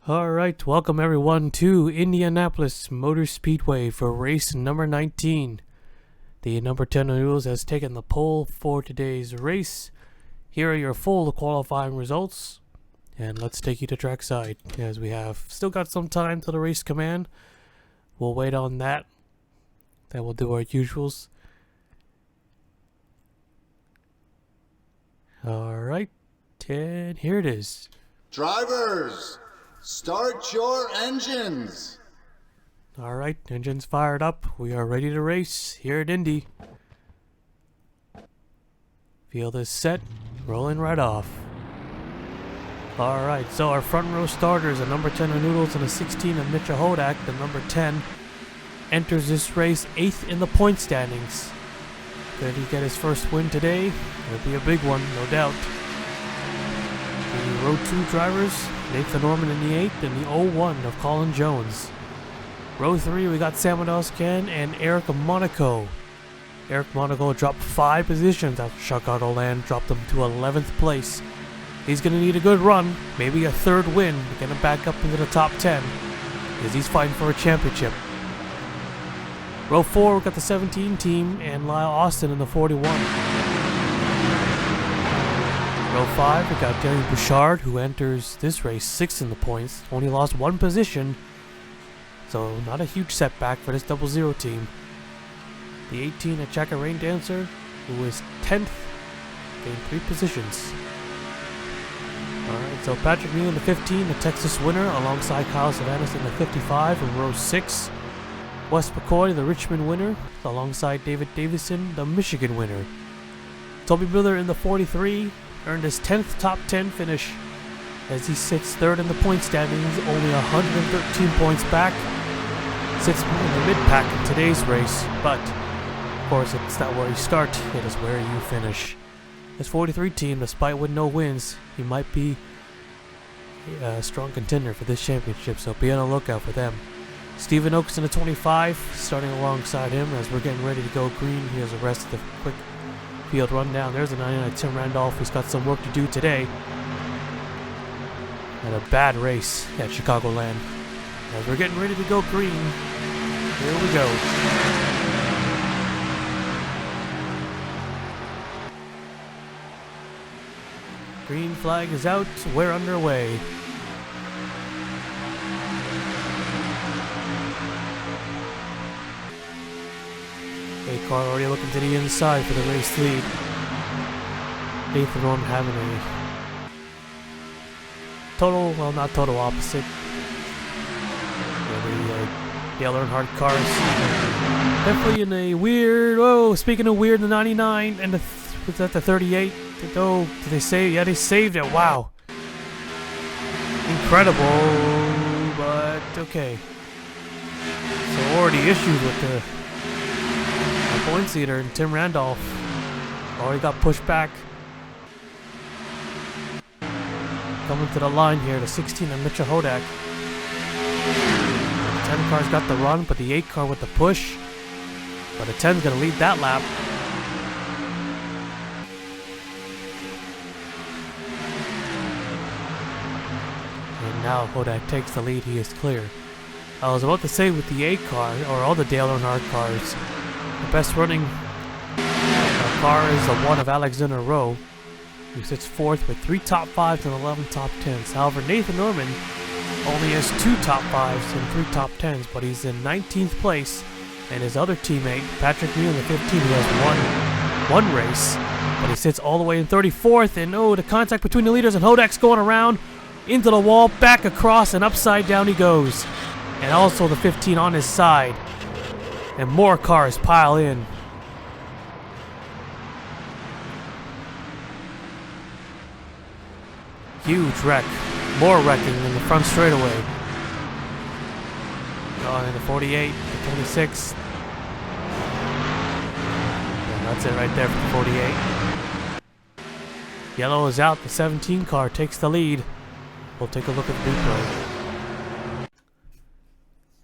Alright, welcome everyone to Indianapolis Motor Speedway for race number 19. The number 10 Noodles has taken the pole for today's race. Here are your full qualifying results. And let's take you to trackside, as we have still got some time till the race command. We'll wait on that. Then we'll do our usuals. Alright, and here it is. Drivers, start your engines. Alright, engines fired up. We are ready to race here at Indy. Field is set, rolling right off. Alright, so our front row starters, a number 10 of Noodles and a 16 of Mitchell Hodak, the number 10, enters this race 8th in the point standings. Could he get his first win today? It'll be a big one, no doubt. The row 2 drivers, Nathan Norman in the 8th and the 01 of Colin Jones. Row 3, we got Samuel Scan and Eric Monaco. Eric Monaco dropped 5 positions after Chicagoland, dropped him to 11th place. He's going to need a good run, maybe a third win, to get him back up into the top 10, because he's fighting for a championship. Row 4, we got the 17 team and Lyle Austin in the 41. Row 5, we got Daniel Bouchard, who enters this race 6th in the points, only lost 1 position, so not a huge setback for this 00 team. The 18 at Chaka Rain Dancer, who is 10th, gained 3 positions. Alright, so Patrick Neal in the 15, the Texas winner, alongside Kyle Savanas in the 55 in row 6. Wes McCoy, the Richmond winner, alongside David Davison, the Michigan winner. Toby Miller in the 43 earned his 10th top 10 finish as he sits 3rd in the point standings, only 113 points back. Sits in the mid-pack in today's race, but of course it's not where you start, it is where you finish. This 43 team, despite with no wins, he might be a strong contender for this championship, so be on the lookout for them. Stephen Oaks in the 25, starting alongside him as we're getting ready to go green. Here's the rest of the quick field rundown. There's a 99 Tim Randolph, who's got some work to do today. And a bad race at Chicagoland. As we're getting ready to go green, here we go. Green flag is out, we're underway. A car already looking to the inside for the race lead. Nathan Norman having a total, well, not total opposite. The Dale Earnhardt cars. Definitely in a weird, oh, speaking of weird, the 99 and was that the 38? Oh, did they save? Yeah, they saved it. Wow. Incredible, but okay. So already issues with the points leader and Tim Randolph. Already got pushed back. Coming to the line here, the 16 of Mitchell Hodak. The 10 car's got the run, but the 8 car with the push. But the 10's gonna lead that lap. And now Hodak takes the lead, he is clear. I was about to say with the 8 car, or all the Dale Earnhardt cars, the best running car is the one of Alexander Rowe, who sits 4th with 3 top 5s and 11 top 10s. However, Nathan Norman only has 2 top 5s and 3 top 10s, but he's in 19th place, and his other teammate, Patrick Neal in the 15, who has one race, but he sits all the way in 34th, and oh, the contact between the leaders, and Hodak's going around, into the wall, back across, and upside down he goes. And also the 15 on his side. And more cars pile in. Huge wreck. More wrecking in the front straightaway. Going in the 48, the 26. And that's it right there for the 48. Yellow is out. The 17 car takes the lead. We'll take a look at the replay.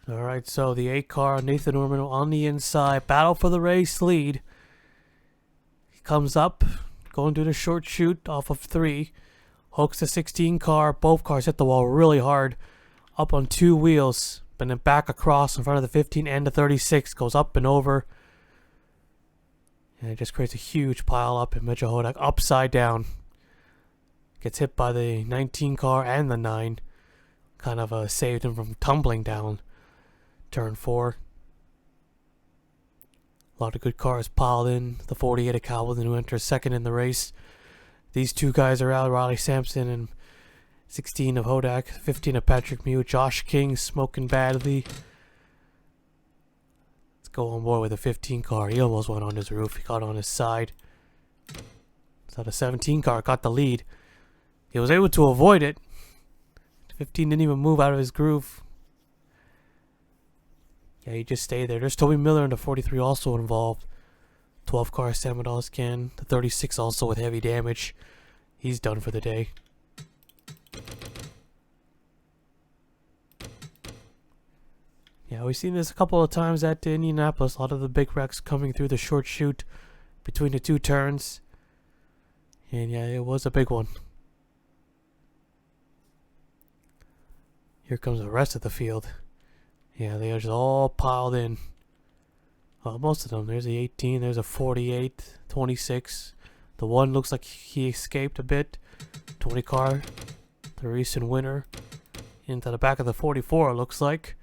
Alright, so the 8 car, Nathan Norman on the inside. Battle for the race lead. He comes up, going to the short chute off of 3. Hooks the 16 car. Both cars hit the wall really hard. up on two wheels, but then back across in front of the 15 and the 36, goes up and over. And it just creates a huge pile up, and Mitchell Hodak upside down. Gets hit by the 19 car and the 9. Kind of saved him from tumbling down turn 4. A lot of good cars piled in. The 48 of Calvin, who enters second in the race. These two guys are out, Riley Sampson and 16 of Hodak, 15 of Patrick Mew. Josh King smoking badly. Let's go on board with a 15 car. He almost went on his roof. He got on his side. So the 17 car got the lead. He was able to avoid it. 15 didn't even move out of his groove. Yeah, he just stayed there. There's Toby Miller in the 43 also involved. 12 car Sam Adolscan. The 36 also with heavy damage. He's done for the day. Yeah, we've seen this a couple of times at Indnapolis. A lot of the big wrecks coming through the short chute between the two turns. And yeah, it was a big one. Here comes the rest of the field. Yeah, they are just all piled in. Most of them. There's the 18, there's a 48, 26. The one looks like he escaped a bit. 20 car, the recent winner. Into the back of the 44, it looks like.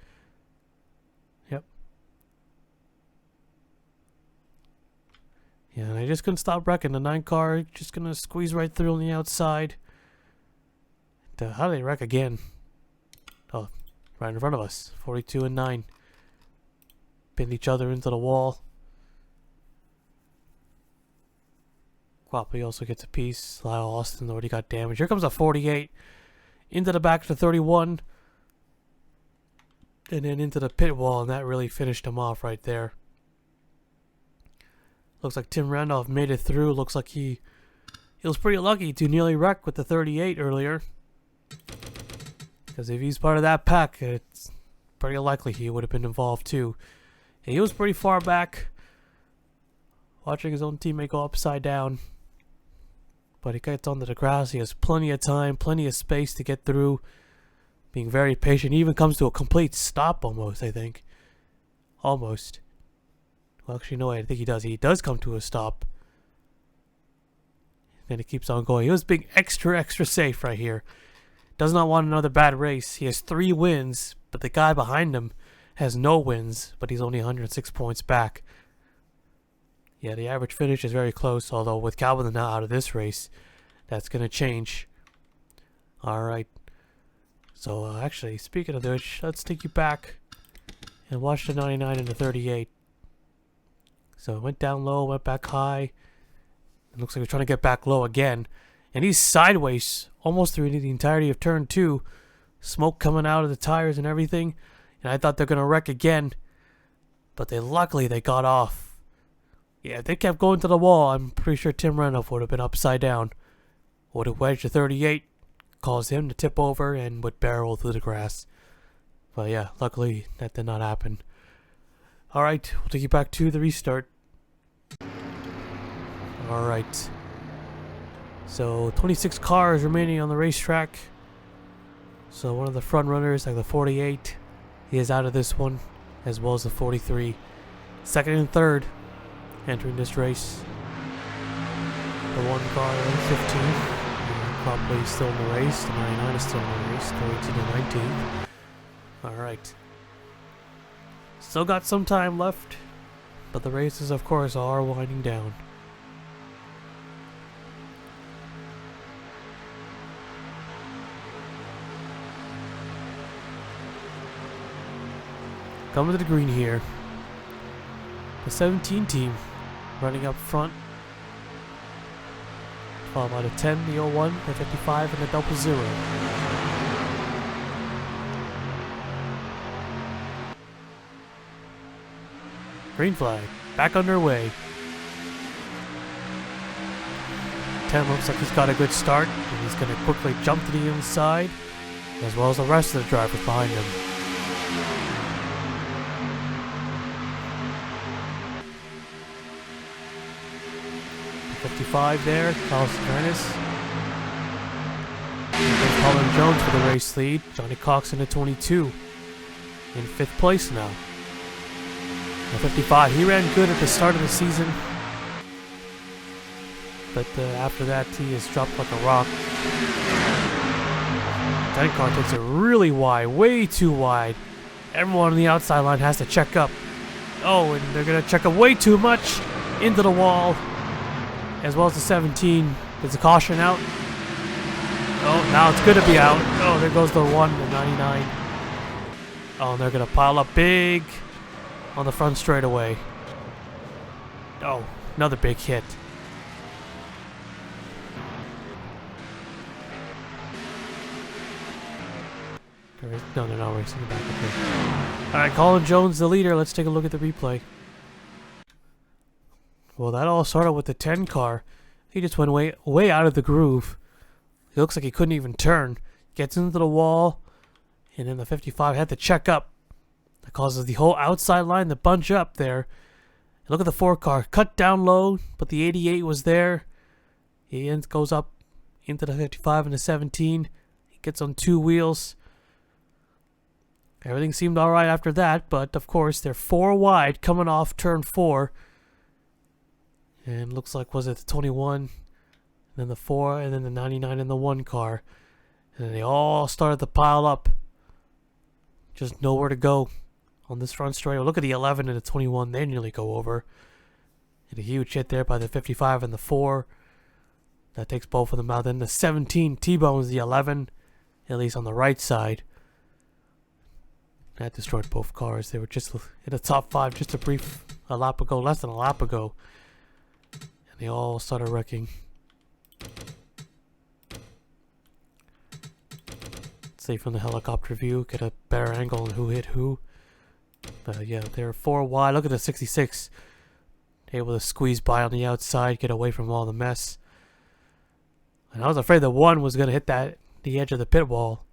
Yep. Yeah, and I just couldn't stop wrecking. The 9 car just gonna squeeze right through on the outside. How did they wreck again? Oh, right in front of us. 42 and 9. Pinned each other into the wall. Quapley also gets a piece. Lyle Austin already got damage. Here comes a 48. Into the back of the 31. And then into the pit wall. And that really finished him off right there. Looks like Tim Randolph made it through. Looks like he was pretty lucky to nearly wreck with the 38 earlier. Because if he's part of that pack, it's pretty likely he would have been involved too. And he was pretty far back, watching his own teammate go upside down. But he gets onto the grass. He has plenty of time, plenty of space to get through. Being very patient. He even comes to a complete stop almost, I think. Almost. Well, actually, no, I think he does. He does come to a stop. Then he keeps on going. He was being extra safe right here. Does not want another bad race. He has 3 wins, but the guy behind him has no wins, but he's only 106 points back. Yeah, the average finish is very close, although with Calvin now out of this race, that's going to change. Alright. So, actually, speaking of which, let's take you back and watch the 99 and the 38. So, it went down low, went back high. It looks like we're trying to get back low again. And he's sideways almost through the entirety of turn 2. Smoke coming out of the tires and everything. And I thought they're going to wreck again. But luckily they got off. Yeah, if they kept going to the wall, I'm pretty sure Tim Randolph would have been upside down. Would have wedged the 38, caused him to tip over, and would barrel through the grass. But yeah, luckily that did not happen. Alright, we'll take you back to the restart. Alright. So, 26 cars remaining on the racetrack. So, one of the front runners, like the 48, he is out of this one, as well as the 43. Second and third entering this race. The 1 car, 15. Probably still in the race. The 99 is still in the race, going to the 19th. Alright. Still got some time left, but the races, of course, are winding down. Coming to the green here. The 17 team running up front. Followed by the 10, the 01, the 55, and the 00. Green flag. Back underway. 10 looks like he's got a good start. And he's going to quickly jump to the inside. As well as the rest of the drivers behind him. 55 there, Carlos Fernandez. There's Colin Jones for the race lead. Johnny Cox in the 22. In 5th place now. The 55, he ran good at the start of the season. But after that, he has dropped like a rock. 10 car takes it really wide, way too wide. Everyone on the outside line has to check up. Oh, and they're going to check up way too much into the wall. As well as the 17. Is the caution out? Oh, now it's good to be out. Oh, there goes the 1, the 99. Oh, and they're going to pile up big on the front straightaway. Oh, another big hit. No, they're not racing back. Okay. Alright, Colin Jones, the leader. Let's take a look at the replay. Well, that all started with the 10 car. He just went way out of the groove. It looks like he couldn't even turn. Gets into the wall. And then the 55 had to check up. That causes the whole outside line to bunch up there. And look at the 4 car. Cut down low, but the 88 was there. He goes up into the 55 and the 17. He gets on 2 wheels. Everything seemed alright after that, but of course they're 4 wide coming off turn 4. And looks like, was it the 21, and then the 4, and then the 99 and the 1 car. And then they all started to pile up. Just nowhere to go on this front straight. Look at the 11 and the 21, they nearly go over. And a huge hit there by the 55 and the 4. That takes both of them out. Then the 17 T-bones the 11, at least on the right side. That destroyed both cars. They were just in the top 5 just a lap ago, less than a lap ago. And they all started wrecking. Let's see from the helicopter view, get a better angle on who hit who. But yeah, they're 4 wide. Look at the 66. Able to squeeze by on the outside, get away from all the mess. And I was afraid the 1 was going to hit the edge of the pit wall.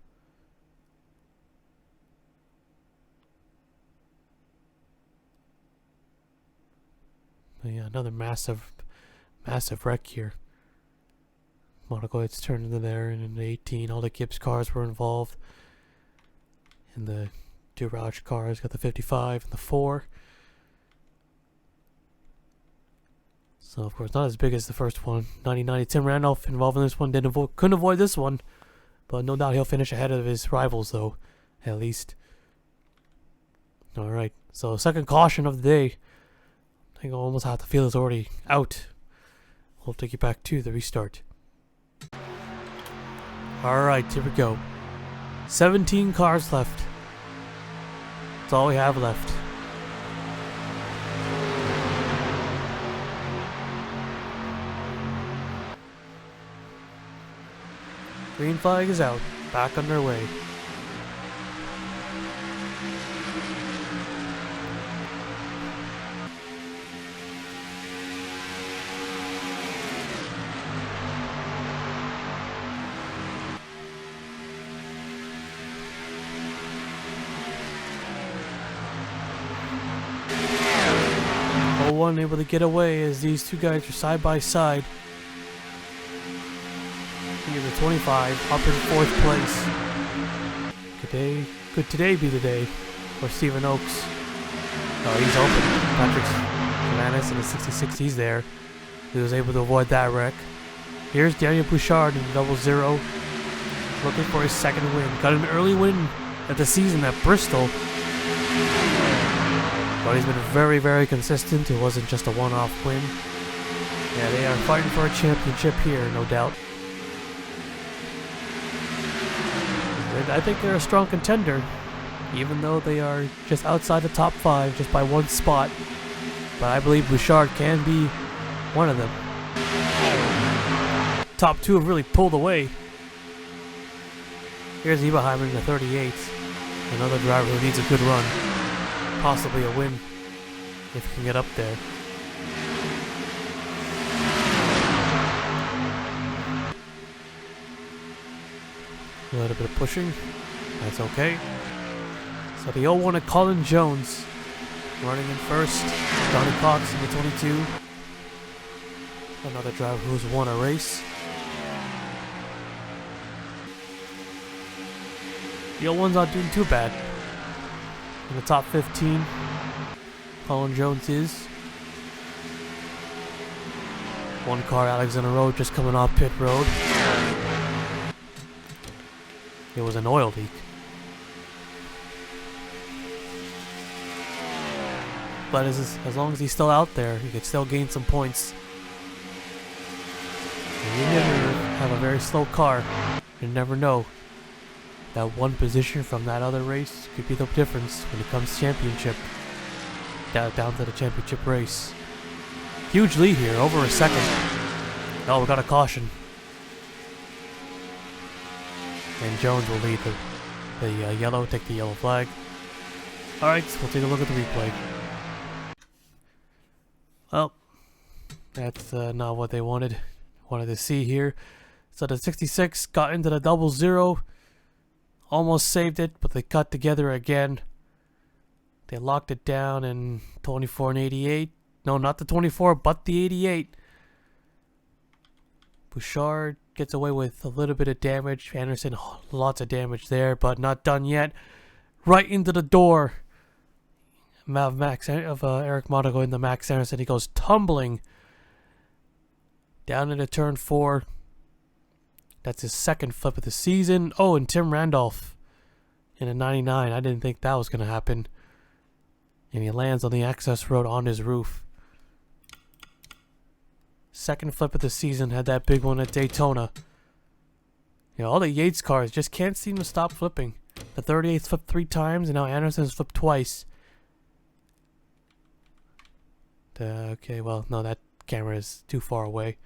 Yeah, another massive wreck here. Monaco gets turned into there, and in the 18, all the Gibbs cars were involved. And the Durage cars got the 55 and the 4. So, of course, not as big as the first one. 99, Tim Randolph involved in this one. Couldn't avoid this one. But no doubt he'll finish ahead of his rivals, though. At least. Alright, so second caution of the day. I think I almost have to feel it's already out. We'll take you back to the restart. Alright, here we go. 17 cars left. That's all we have left. Green flag is out. Back on their way. One able to get away as these two guys are side by side. Here's the 25 up in 4th place. Could today be the day for Stephen Oakes? Oh, he's open. Patrick Savanas in the 66, he's there. He was able to avoid that wreck. Here's Daniel Bouchard in 00, looking for his 2nd win. Got an early win at the season at Bristol. But he's been very, very consistent. It wasn't just a one-off win. Yeah, they are fighting for a championship here, no doubt. And I think they're a strong contender, even though they are just outside the top 5, just by 1 spot. But I believe Bouchard can be one of them. Top 2 have really pulled away. Here's Eberheimer in the 38. Another driver who needs a good run. Possibly a win if he can get up there. A little bit of pushing. That's okay. So the 01 of Colin Jones running in first. Johnny Cox in the 22. Another driver who's won a race. The old one's not doing too bad. In the top 15, Colin Jones is. One car, Alexander Road, just coming off pit road. It was an oil leak. But as long as he's still out there, he could still gain some points. And even if you have a very slow car, you never know. That one position from that other race could be the difference when it comes to championship. Down to the championship race. Huge lead here, over a second. Oh, we got a caution. And Jones will lead the yellow, take the yellow flag. Alright, so we'll take a look at the replay. Well, that's not what they wanted to see here. So the 66 got into the 00. Almost saved it, but they cut together again. They locked it down in 24 and 88. No, not the 24, but the 88. Bouchard gets away with a little bit of damage. Anderson, lots of damage there, but not done yet. Right into the door of Eric Monaco into Max Anderson. He goes tumbling down into turn 4. That's his second flip of the season. Oh, and Tim Randolph in a 99. I didn't think that was going to happen. And he lands on the access road on his roof. Second flip of the season. Had that big one at Daytona. You know, all the Yates cars just can't seem to stop flipping. The 38's flipped 3 times, and now Anderson's flipped twice. Okay, well, no, that camera is too far away.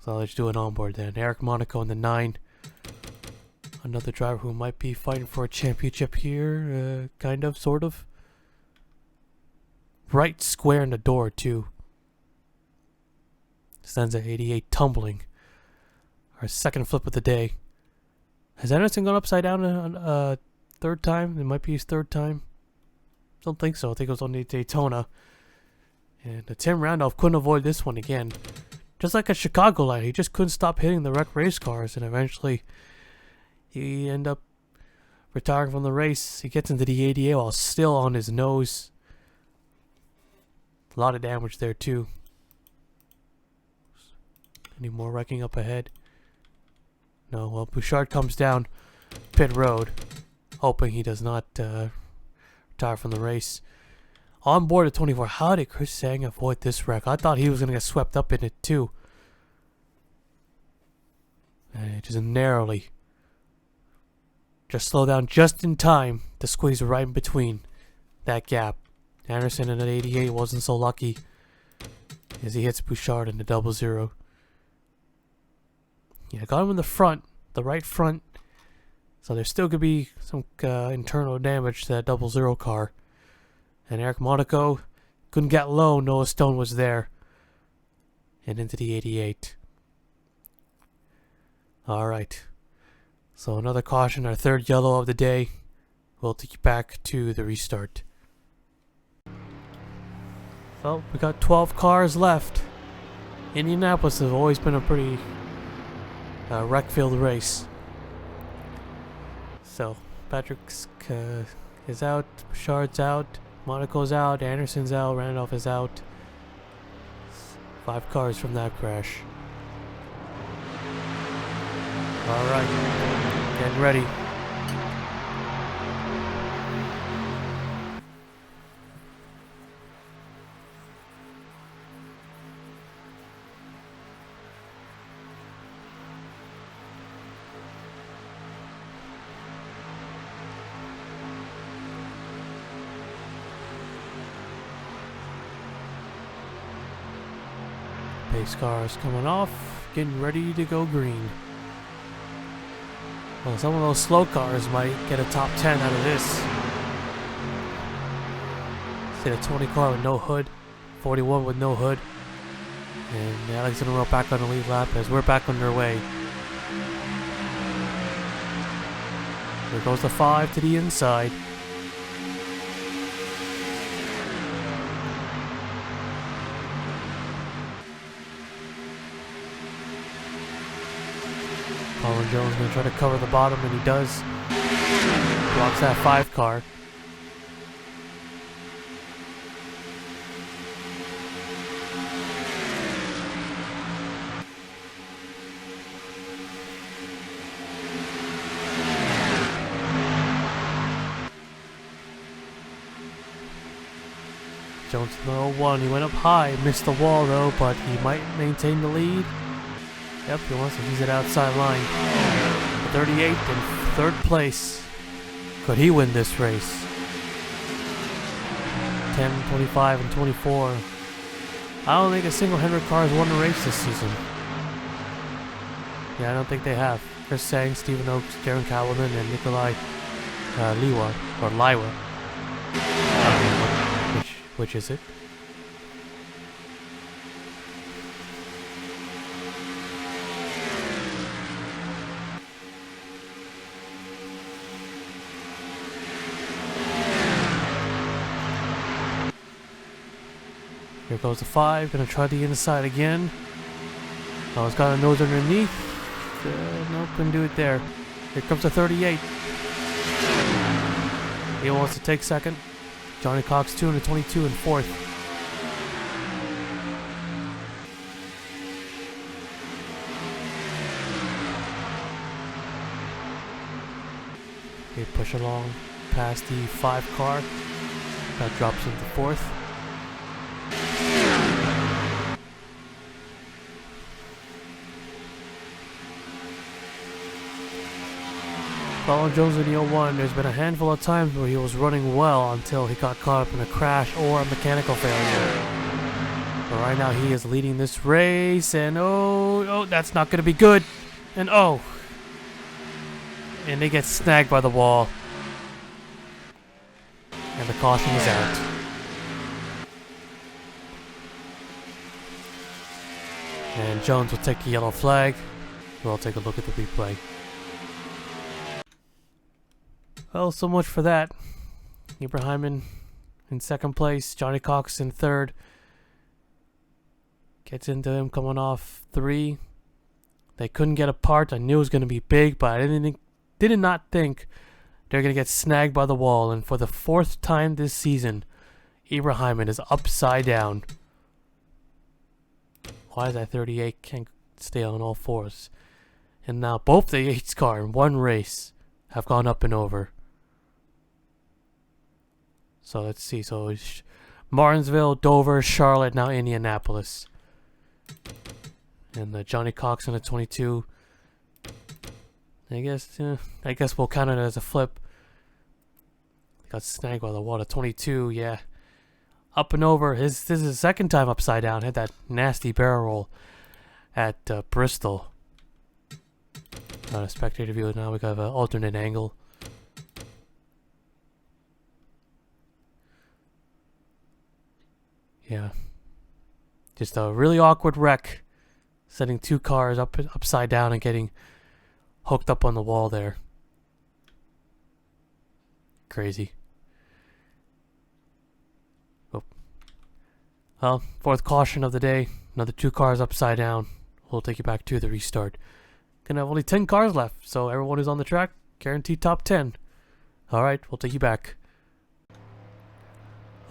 So let's do it onboard then. Eric Monaco in the 9. Another driver who might be fighting for a championship here. Kind of, sort of. Right square in the door, too. Stands at 88, tumbling. Our second flip of the day. Has Anderson gone upside down a third time? It might be his third time. Don't think so. I think it was on the Daytona. And Tim Randolph couldn't avoid this one again. Just like a Chicago light, he just couldn't stop hitting the wreck race cars, and eventually he ended up retiring from the race. He gets into the ADA while still on his nose. A lot of damage there too. Any more wrecking up ahead? No, well, Bouchard comes down pit road, hoping he does not retire from the race. On board at 24, how did Chris Sang avoid this wreck? I thought he was going to get swept up in it too. And just narrowly. Just slow down just in time to squeeze right in between that gap. Anderson in an 88 wasn't so lucky as he hits Bouchard in the 00. Yeah, got him in the front, the right front. So there still could be some internal damage to that 00 car. And Eric Monaco couldn't get low. Noah Stone was there. And into the 88. Alright. So another caution, our third yellow of the day. We'll take you back to the restart. Well, we got 12 cars left. Indianapolis has always been a pretty wreck-filled race. So, Patrick's is out, Bouchard's out, Monaco's out, Anderson's out, Randolph is out. 5 cars from that crash. Alright, getting ready. Pace cars coming off, getting ready to go green. Well, some of those slow cars might get a top 10 out of this. See the 20 car with no hood, 41 with no hood, and Alexander Rowe back on the lead lap as we're back underway. There goes the 5 to the inside. Colin Jones going to try to cover the bottom, and he does. Blocks that 5 car. Jones no 1. He went up high, missed the wall though, but he might maintain the lead. Yep, he wants to use it outside line. 38th in 3rd place. Could he win this race? 10, 25, and 24. I don't think a single Hendrick car has won a race this season. Yeah, I don't think they have. Chris Sang, Stephen Oakes, Darren Cowellman, and Nikolai Liwa. Which is it? Here goes the 5. Gonna try the inside again. Oh, it's got a nose underneath. Nope, couldn't do it there. Here comes the 38. He wants to take 2nd. Johnny Cox 2 and the 22 in 4th. They push along past the 5 car. That drops into 4th. Colin Jones in the 01, there's been a handful of times where he was running well until he got caught up in a crash or a mechanical failure. But right now he is leading this race, and oh, that's not going to be good. And oh, and they get snagged by the wall. And the caution is out. And Jones will take the yellow flag. We'll take a look at the replay. Well, so much for that. Ibrahimman in 2nd place. Johnny Cox in 3rd. Gets into him coming off 3. They couldn't get apart. I knew it was going to be big, but I did not think they're going to get snagged by the wall. And for the 4th time this season, Ibrahimman is upside down. Why is that 38 can't stay on all 4s? And now both the Yates car in one race have gone up and over. So let's see. So it's Martinsville, Dover, Charlotte, now Indianapolis. And Johnny Cox on the 22. I guess we'll count it as a flip. Got snagged by the water. 22, yeah. Up and over. This is his 2nd time upside down. Had that nasty barrel roll at Bristol. On a spectator view now. We got an alternate angle. Yeah. Just a really awkward wreck. Setting 2 cars upside down and getting hooked up on the wall there. Crazy. Oh. Well, 4th caution of the day. Another 2 cars upside down. We'll take you back to the restart. Gonna have only 10 cars left, so everyone who's on the track, guaranteed top 10. Alright, we'll take you back.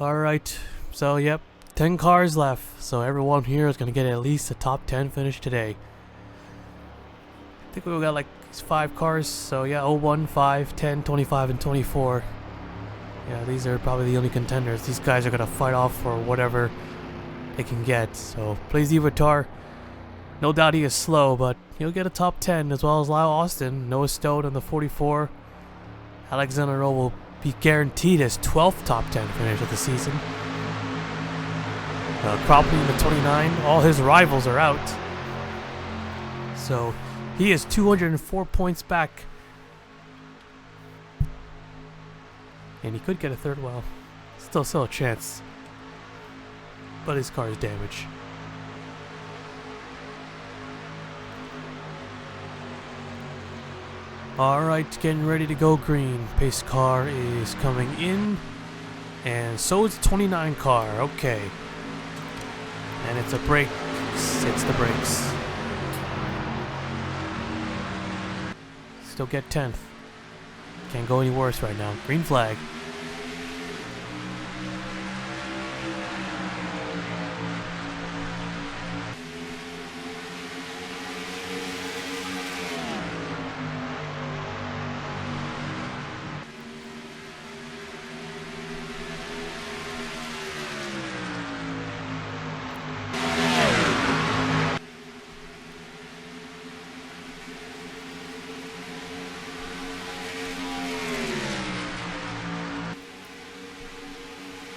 Alright, so yep, 10 cars left, so everyone here is gonna get at least a top 10 finish today. I think we got like 5 cars, so yeah, 01, 5, 10, 25, and 24. Yeah, these are probably the only contenders. These guys are gonna fight off for whatever they can get, so Blaise Vitar. No doubt he is slow, but he'll get a top 10, as well as Lyle Austin, Noah Stone in the 44. Alexander Rowe will be guaranteed his 12th top 10 finish of the season. Cropley in the 29, all his rivals are out. So he is 204 points back. And he could get a 3rd, well, still a chance. But his car is damaged. Alright, getting ready to go green. Pace car is coming in. And so is the 29 car. Okay. And it's a brake. It's the brakes. still get 10th. Can't go any worse right now. Green flag.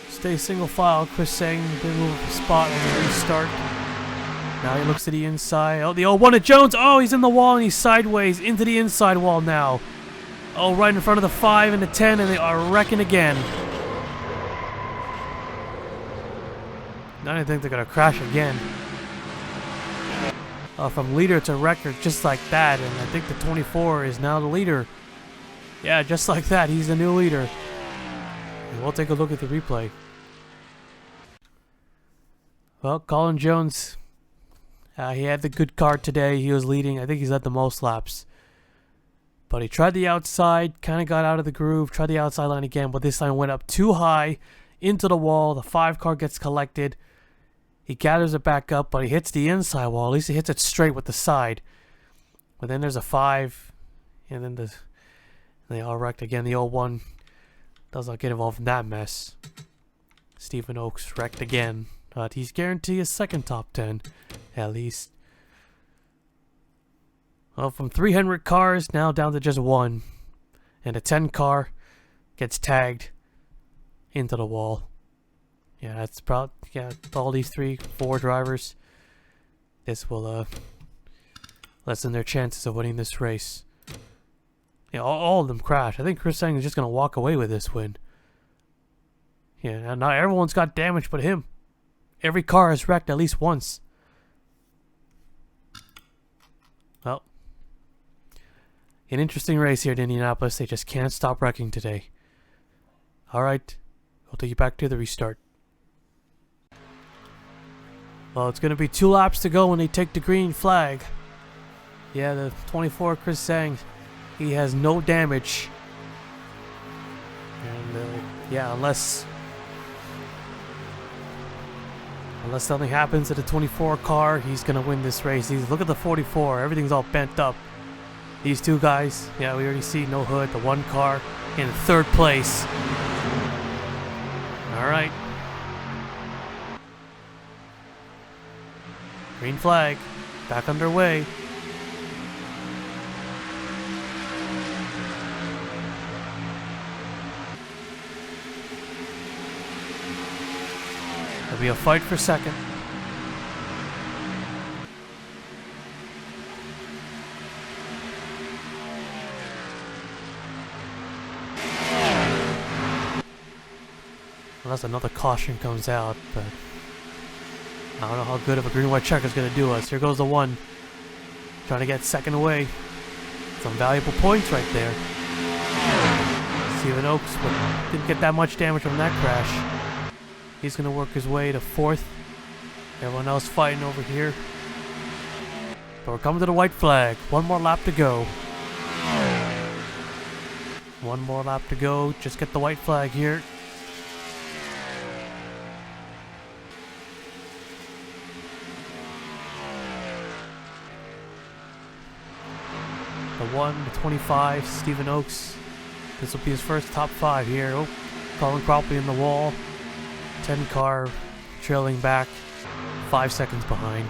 Stay single file. Chris Sang didn't move a spot on the restart. Now he looks to the inside. Oh, the 0-1 at Jones. Oh, he's in the wall and he's sideways into the inside wall now. Oh, right in front of the 5 and the 10, and they are wrecking again. Now I think they're going to crash again. From leader to record, just like that. And I think the 24 is now the leader. Yeah, just like that. He's the new leader. And we'll take a look at the replay. Well, Colin Jones, he had the good card today. He was leading. I think he's led the most laps. But he tried the outside, kind of got out of the groove, tried the outside line again, but this line went up too high into the wall. The 5 car gets collected. He gathers it back up, but he hits the inside wall. At least he hits it straight with the side. But then there's a 5, and then they all wrecked again. The 0-1 does not get involved in that mess. Stephen Oaks wrecked again. But he's guaranteed a second top 10, at least. Well, from 300 cars, now down to just 1. And a 10 car gets tagged into the wall. Yeah, that's probably, yeah, all these 3-4 drivers. This will lessen their chances of winning this race. Yeah, all of them crash. I think Chris Sang is just going to walk away with this win. Yeah, not everyone's got damage but him. Every car is wrecked at least once. Well, an interesting race here at Indianapolis. They just can't stop wrecking today. Alright, we'll take you back to the restart. Well, it's going to be 2 laps to go when they take the green flag. Yeah, the 24 Chris Sang, he has no damage. And yeah, unless something happens to the 24 car, he's going to win this race. Look at the 44. Everything's all bent up. These 2 guys, yeah, we already see no hood. The 1 car in 3rd place. All right. Green flag. Back underway. There'll be a fight for second. Unless another caution comes out, but I don't know how good of a green-white checker is going to do us. Here goes the 1. Trying to get second away. Some valuable points right there. Stephen Oaks didn't get that much damage from that crash. He's going to work his way to 4th. Everyone else fighting over here. But we're coming to the white flag. 1 more lap to go. 1 more lap to go. Just get the white flag here. The 1, the 25, Stephen Oaks. This will be his first top 5 here. Oh, Colin Cropley in the wall. 10 car trailing back, 5 seconds behind.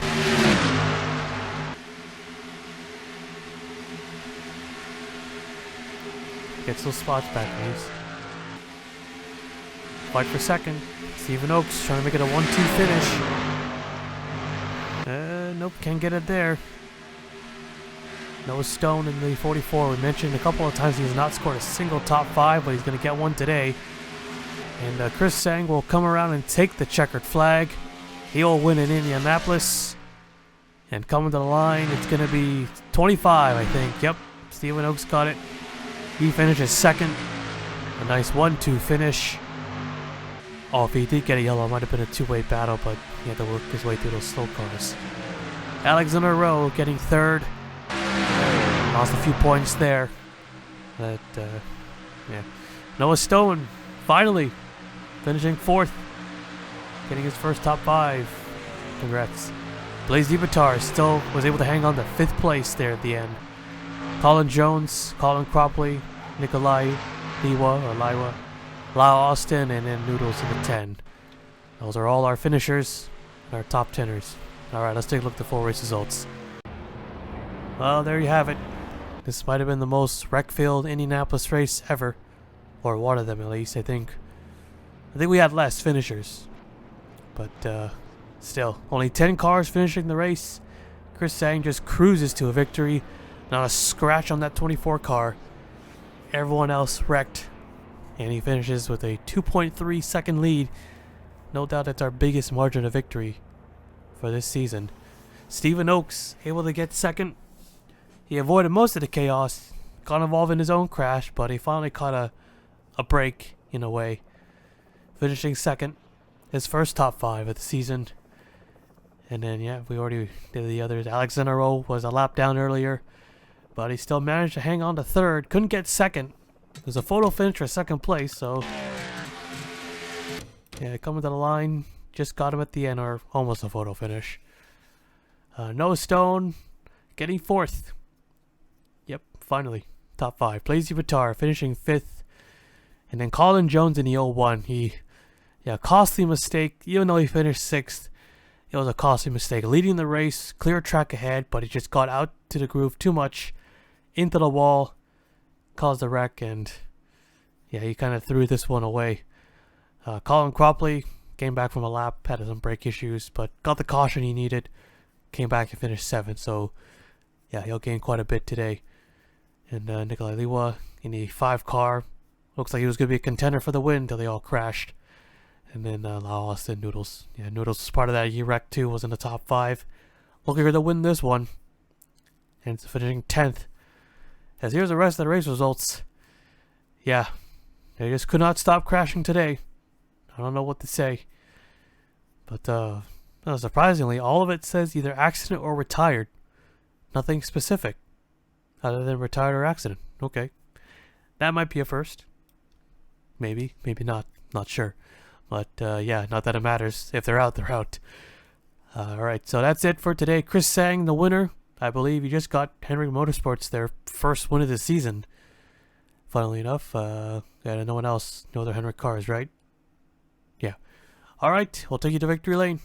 Gets those spots back, please. Fight for second. Stephen Oaks trying to make it a 1-2 finish. Nope, can't get it there. Noah Stone in the 44. We mentioned a couple of times he has not scored a single top 5, but he's going to get one today. And Chris Sang will come around and take the checkered flag. He'll win in Indianapolis. And coming to the line, it's going to be 25, I think. Yep, Stephen Oaks got it. He finishes second. A nice 1-2 finish. Oh, if he did get a yellow, it might have been a 2-way battle, but he had to work his way through those slow cars. Alexander Rowe getting 3rd. Lost a few points there. But, yeah. Noah Stone, finally, finishing 4th. Getting his first top 5. Congrats. Blaise Dibitar still was able to hang on to 5th place there at the end. Colin Jones, Colin Cropley, Nikolai Liwa, Lyle Austin, and then Noodles in the 10. Those are all our finishers, our top 10ers. Alright, let's take a look at the full race results. Well, there you have it. This might have been the most wreck-filled Indianapolis race ever. Or one of them at least, I think. I think we had less finishers. But, still, only 10 cars finishing the race. Chris Sang just cruises to a victory. Not a scratch on that 24 car. Everyone else wrecked. And he finishes with a 2.3 second lead. No doubt it's our biggest margin of victory for this season. Stephen Oakes able to get 2nd. He avoided most of the chaos. Got involved in his own crash, but he finally caught a break in a way. Finishing 2nd. His first top 5 of the season. And then, yeah, we already did the others. Alexander O was a lap down earlier, but he still managed to hang on to 3rd. Couldn't get 2nd. It was a photo finish for 2nd place, so yeah, coming to the line, just got him at the end, or almost a photo finish. Noah Stone getting 4th. Yep, finally, top 5. Blaise Dibitar finishing 5th. And then Colin Jones in the 01. Costly mistake, even though he finished 6th. It was a costly mistake. Leading the race, clear track ahead, but he just got out to the groove too much, into the wall, caused a wreck, and yeah, he kind of threw this one away. Colin Cropley came back from a lap, had some brake issues, but got the caution he needed, came back and finished 7th, so yeah, he'll gain quite a bit today. And Nikolai Liwa in the 5 car, looks like he was going to be a contender for the win until they all crashed. And then Lyle Austin, Noodles. Yeah, Noodles was part of that. Wreck too, was in the top 5. Looking to win this one. And it's finishing 10th. As here's the rest of the race results. Yeah, they just could not stop crashing today. I don't know what to say. But surprisingly, all of it says either accident or retired. Nothing specific. Other than retired or accident. Okay. That might be a first. Maybe, maybe not. Not sure. But, yeah, not that it matters. If they're out, they're out. Alright, so that's it for today. Chris Sang, the winner. I believe he just got Henry Motorsports their first win of the season. Funnily enough, yeah, no one else, no other Henry cars, right? Yeah. Alright, we'll take you to victory lane.